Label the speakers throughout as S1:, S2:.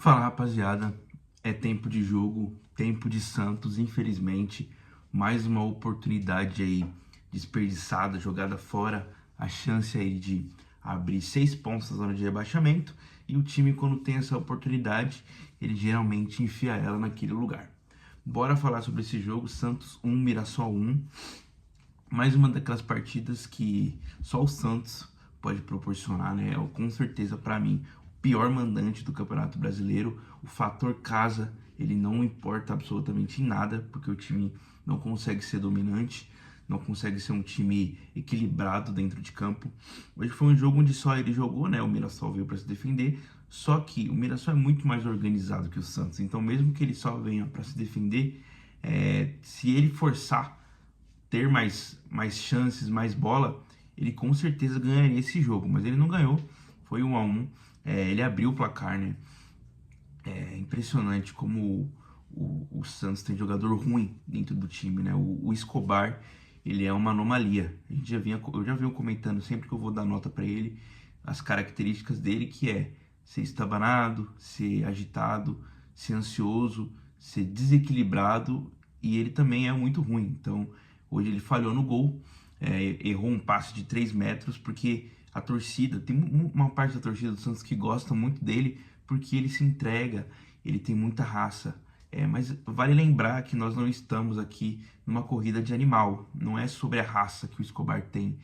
S1: Fala, rapaziada, é tempo de jogo, tempo de Santos, infelizmente, mais uma oportunidade aí desperdiçada, jogada fora, a chance aí de abrir 6 pontos na zona de rebaixamento, e o time, quando tem essa oportunidade, ele geralmente enfia ela naquele lugar. Bora falar sobre esse jogo, Santos 1, Mirassol 1, mais uma daquelas partidas que só o Santos pode proporcionar, né? Com certeza, para mim, o pior mandante do Campeonato Brasileiro. O fator casa, ele não importa absolutamente em nada, porque o time não consegue ser dominante, não consegue ser um time equilibrado dentro de campo. Hoje foi um jogo onde só ele jogou, né? O Mirassol veio para se defender, só que o Mirassol é muito mais organizado que o Santos. Então, mesmo que ele só venha para se defender, se ele forçar ter mais chances, mais bola, ele com certeza ganharia esse jogo, mas ele não ganhou, foi 1-1. Ele abriu o placar, né? É impressionante como o Santos tem jogador ruim dentro do time, né? O Escobar, ele é uma anomalia. Eu já vinha comentando sempre que eu vou dar nota para ele, as características dele, que é ser estabanado, ser agitado, ser ansioso, ser desequilibrado, e ele também é muito ruim. Então, hoje ele falhou no gol, errou um passe de 3 metros, porque a torcida, tem uma parte da torcida do Santos que gosta muito dele, porque ele se entrega, ele tem muita raça. Mas vale lembrar que nós não estamos aqui numa corrida de animal, não é sobre a raça que o Escobar tem.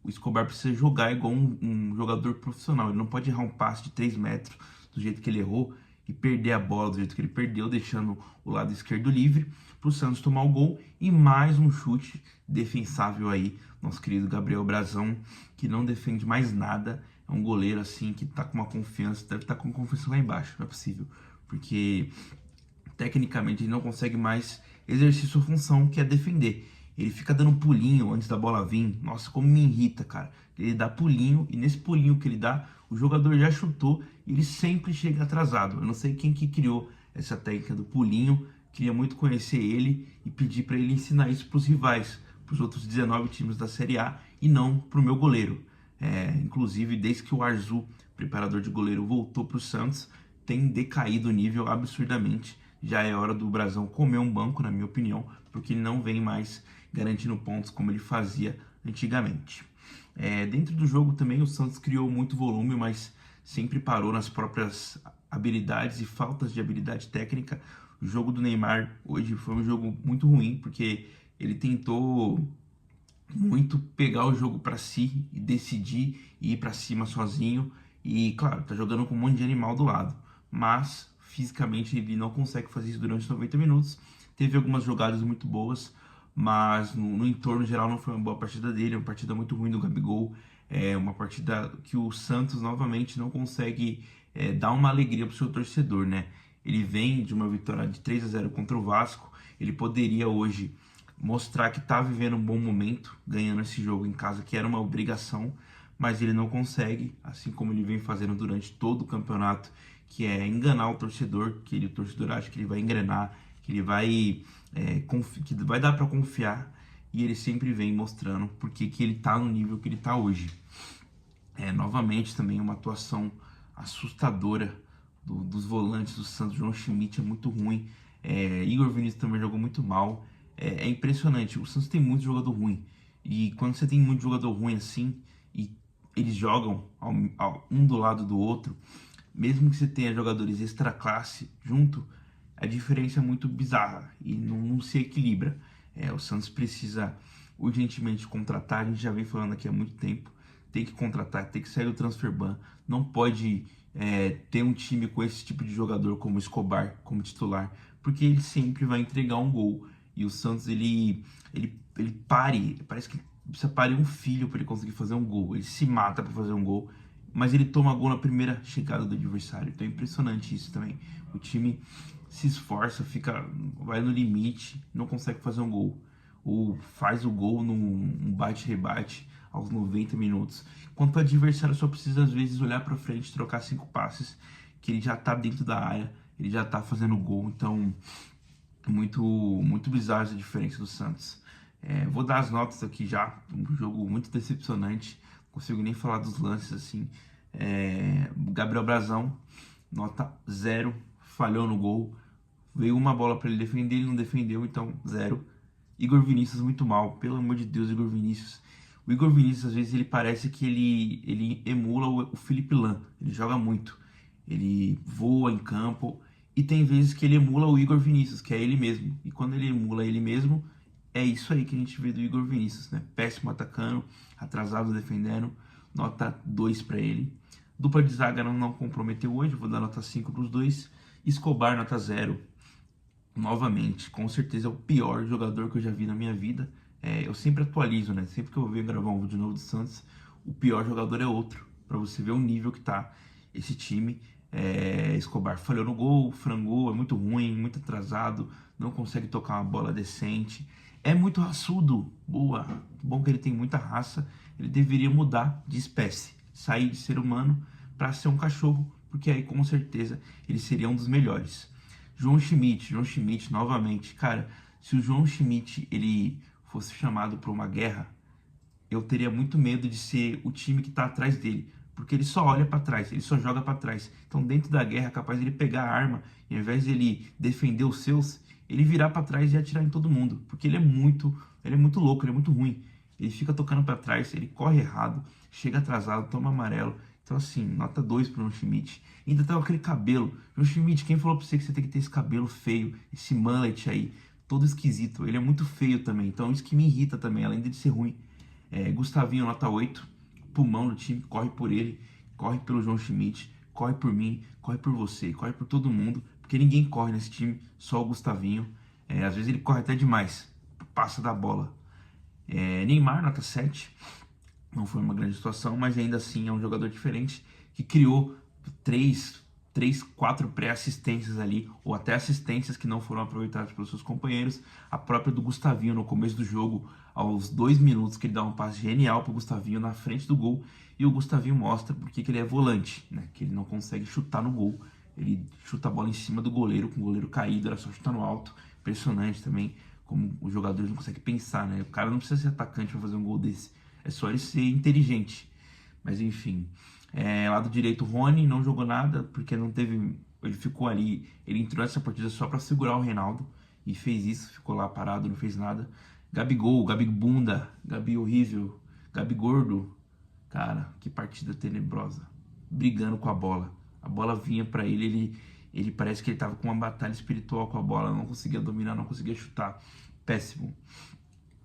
S1: O Escobar precisa jogar igual um jogador profissional, ele não pode errar um passe de 3 metros do jeito que ele errou e perder a bola do jeito que ele perdeu, deixando o lado esquerdo livre para o Santos tomar o gol. E mais um chute defensável aí, nosso querido Gabriel Brazão, que não defende mais nada. É um goleiro assim que tá com uma confiança, deve estar com confiança lá embaixo, não é possível, porque tecnicamente ele não consegue mais exercer sua função, que é defender. Ele fica dando pulinho antes da bola vir. Nossa, como me irrita, cara. Ele dá pulinho, e nesse pulinho que ele dá, o jogador já chutou e ele sempre chega atrasado. Eu não sei quem que criou essa técnica do pulinho. Queria muito conhecer ele e pedir para ele ensinar isso para os rivais, para os outros 19 times da Série A, e não para o meu goleiro. Inclusive, desde que o Arzu, preparador de goleiro, voltou para o Santos, tem decaído o nível absurdamente. Já é hora do Brazão comer um banco, na minha opinião, porque ele não vem mais garantindo pontos como ele fazia antigamente. Dentro do jogo também o Santos criou muito volume, mas sempre parou nas próprias habilidades e faltas de habilidade técnica. O jogo do Neymar hoje foi um jogo muito ruim, porque ele tentou muito pegar o jogo para si e decidir e ir para cima sozinho. E claro, tá jogando com um monte de animal do lado, mas fisicamente ele não consegue fazer isso durante 90 minutos. Teve algumas jogadas muito boas, mas no entorno geral não foi uma boa partida dele. É uma partida muito ruim do Gabigol. É uma partida que o Santos novamente não consegue dar uma alegria pro seu torcedor, né? Ele vem de uma vitória de 3-0 contra o Vasco. Ele poderia hoje mostrar que tá vivendo um bom momento, ganhando esse jogo em casa, que era uma obrigação, mas ele não consegue, assim como ele vem fazendo durante todo o campeonato, que é enganar o torcedor, que o torcedor acha que ele vai engrenar, que ele vai, que vai dar para confiar, e ele sempre vem mostrando porque que ele tá no nível que ele tá hoje. Novamente também uma atuação assustadora dos volantes do Santos. João Schmidt é muito ruim, Igor Vinícius também jogou muito mal. É impressionante, o Santos tem muito jogador ruim, e quando você tem muito jogador ruim assim, e eles jogam um do lado do outro, mesmo que você tenha jogadores extra classe junto, a diferença é muito bizarra e não se equilibra. O Santos precisa urgentemente contratar, a gente já vem falando aqui há muito tempo, tem que contratar, tem que sair do transfer ban, não pode ter um time com esse tipo de jogador como o Escobar como titular, porque ele sempre vai entregar um gol. E o Santos, ele parece que precisa parir um filho para ele conseguir fazer um gol. Ele se mata para fazer um gol, mas ele toma gol na primeira chegada do adversário. Então é impressionante isso também. O time se esforça, vai no limite, não consegue fazer um gol. Ou faz o gol num bate-rebate aos 90 minutos. Enquanto o adversário só precisa, às vezes, olhar para frente, trocar 5 passes, que ele já tá dentro da área, ele já tá fazendo gol. Então, muito bizarra essa diferença do Santos. Vou dar as notas aqui já. Um jogo muito decepcionante. Não consigo nem falar dos lances assim. Gabriel Brazão, nota 0, falhou no gol. Veio uma bola para ele defender, ele não defendeu, então 0. Igor Vinícius muito mal, pelo amor de Deus, Igor Vinícius. O Igor Vinícius, às vezes, ele parece que ele emula o Felipe Lan. Ele joga muito, ele voa em campo, e tem vezes que ele emula o Igor Vinícius, que é ele mesmo. E quando ele emula ele mesmo, é isso aí que a gente vê do Igor Vinícius, né? Péssimo atacando, atrasado defendendo, nota 2 para ele. Dupla de zaga não comprometeu hoje, vou dar nota 5 para os dois. Escobar, nota 0. Novamente, com certeza é o pior jogador que eu já vi na minha vida. Eu sempre atualizo, né? Sempre que eu venho gravar um vídeo novo do Santos, o pior jogador é outro, para você ver o nível que tá esse time. Escobar falhou no gol, frangou, é muito ruim, muito atrasado, não consegue tocar uma bola decente. É muito raçudo, boa, bom que ele tem muita raça. Ele deveria mudar de espécie, sair de ser humano para ser um cachorro, porque aí com certeza ele seria um dos melhores. João Schmidt novamente, cara, se o João Schmidt ele fosse chamado para uma guerra, eu teria muito medo de ser o time que tá atrás dele, porque ele só olha para trás, ele só joga para trás. Então dentro da guerra é capaz de ele pegar a arma e ao invés de ele defender os seus, ele virar para trás e atirar em todo mundo, porque ele é muito louco, ele é muito ruim. Ele fica tocando para trás, ele corre errado, chega atrasado, toma amarelo. Então assim, nota 2 pro João Schmidt. Ainda tá com aquele cabelo. João Schmidt, quem falou pra você que você tem que ter esse cabelo feio, esse mullet aí, todo esquisito? Ele é muito feio também, então isso que me irrita também, além de ser ruim. Gustavinho, nota 8, pulmão do time, corre por ele, corre pelo João Schmidt, corre por mim, corre por você, corre por todo mundo, porque ninguém corre nesse time, só o Gustavinho. Às vezes ele corre até demais, passa da bola. Neymar, nota 7, não foi uma grande situação, mas ainda assim é um jogador diferente, que criou 4 pré-assistências ali, ou até assistências que não foram aproveitadas pelos seus companheiros. A própria do Gustavinho no começo do jogo, aos 2 minutos, que ele dá um passe genial pro Gustavinho na frente do gol, e o Gustavinho mostra porque que ele é volante, né? Que ele não consegue chutar no gol, ele chuta a bola em cima do goleiro, com o goleiro caído, era só chutar no alto. Impressionante também como os jogadores não conseguem pensar, né? O cara não precisa ser atacante para fazer um gol desse, é só ele ser inteligente. Mas enfim, lado direito, Rony não jogou nada, porque não teve, ele ficou ali, ele entrou nessa partida só para segurar o Reinaldo, e fez isso, ficou lá parado, não fez nada. Gabigol, Gabi bunda, Gabi horrível, Gabi gordo, cara, que partida tenebrosa, brigando com a bola vinha para ele parece que ele tava com uma batalha espiritual com a bola, não conseguia dominar, não conseguia chutar, péssimo,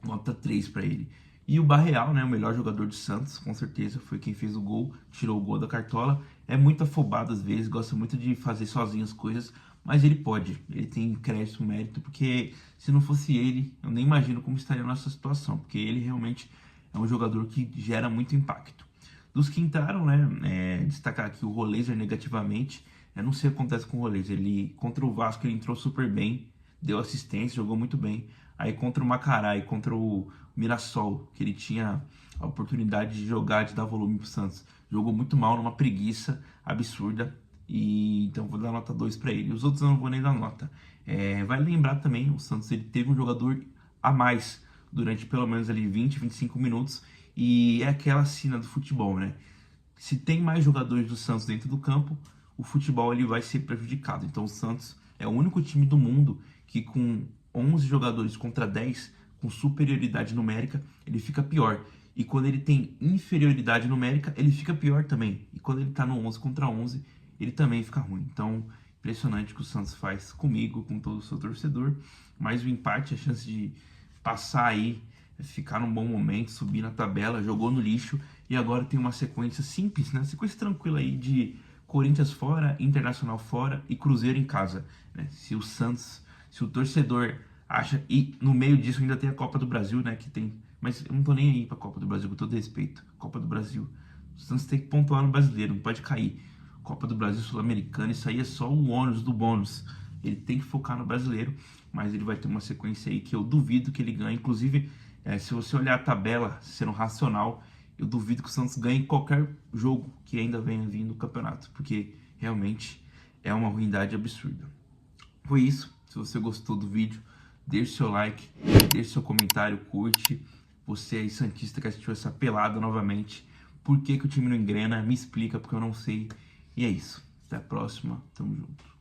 S1: nota 3 para ele. E o Barreal, né, o melhor jogador do Santos, com certeza, foi quem fez o gol, tirou o gol da cartola. É muito afobado às vezes, gosta muito de fazer sozinho as coisas, mas ele pode, ele tem crédito, mérito, porque se não fosse ele, eu nem imagino como estaria a nossa situação, porque ele realmente é um jogador que gera muito impacto. Dos que entraram, né, destacar aqui o Roleiser negativamente. Eu não sei o que acontece com o Roleiser, ele contra o Vasco ele entrou super bem, deu assistência, jogou muito bem. Aí contra o Macarai, contra o Mirassol, que ele tinha a oportunidade de jogar, de dar volume pro Santos, jogou muito mal, numa preguiça absurda, e então vou dar nota 2 para ele. Os outros eu não vou nem dar nota. Vale lembrar também, o Santos ele teve um jogador a mais durante pelo menos ali 20, 25 minutos, e é aquela cena do futebol, né? Se tem mais jogadores do Santos dentro do campo, o futebol ele vai ser prejudicado. Então o Santos é o único time do mundo que com 11 jogadores contra 10, com superioridade numérica, ele fica pior. E quando ele tem inferioridade numérica, ele fica pior também. E quando ele tá no 11 contra 11, ele também fica ruim. Então, impressionante o que o Santos faz comigo, com todo o seu torcedor. Mas o empate, a chance de passar aí, ficar num bom momento, subir na tabela, jogou no lixo. E agora tem uma sequência simples, né? Sequência tranquila aí de Corinthians fora, Internacional fora e Cruzeiro em casa, né? Se o torcedor acha, e no meio disso ainda tem a Copa do Brasil, né, que tem, mas eu não tô nem aí pra Copa do Brasil, com todo respeito, Copa do Brasil, o Santos tem que pontuar no Brasileiro, não pode cair. Copa do Brasil, Sul-Americana, isso aí é só o ônus do bônus, ele tem que focar no Brasileiro, mas ele vai ter uma sequência aí que eu duvido que ele ganhe. Inclusive, se você olhar a tabela, sendo racional, eu duvido que o Santos ganhe qualquer jogo que ainda venha vindo no campeonato, porque realmente é uma ruindade absurda. Foi isso. Se você gostou do vídeo, deixe seu like, deixe seu comentário, curte. Você aí, santista, que assistiu essa pelada novamente, por que que o time não engrena? Me explica, porque eu não sei. E é isso. Até a próxima. Tamo junto.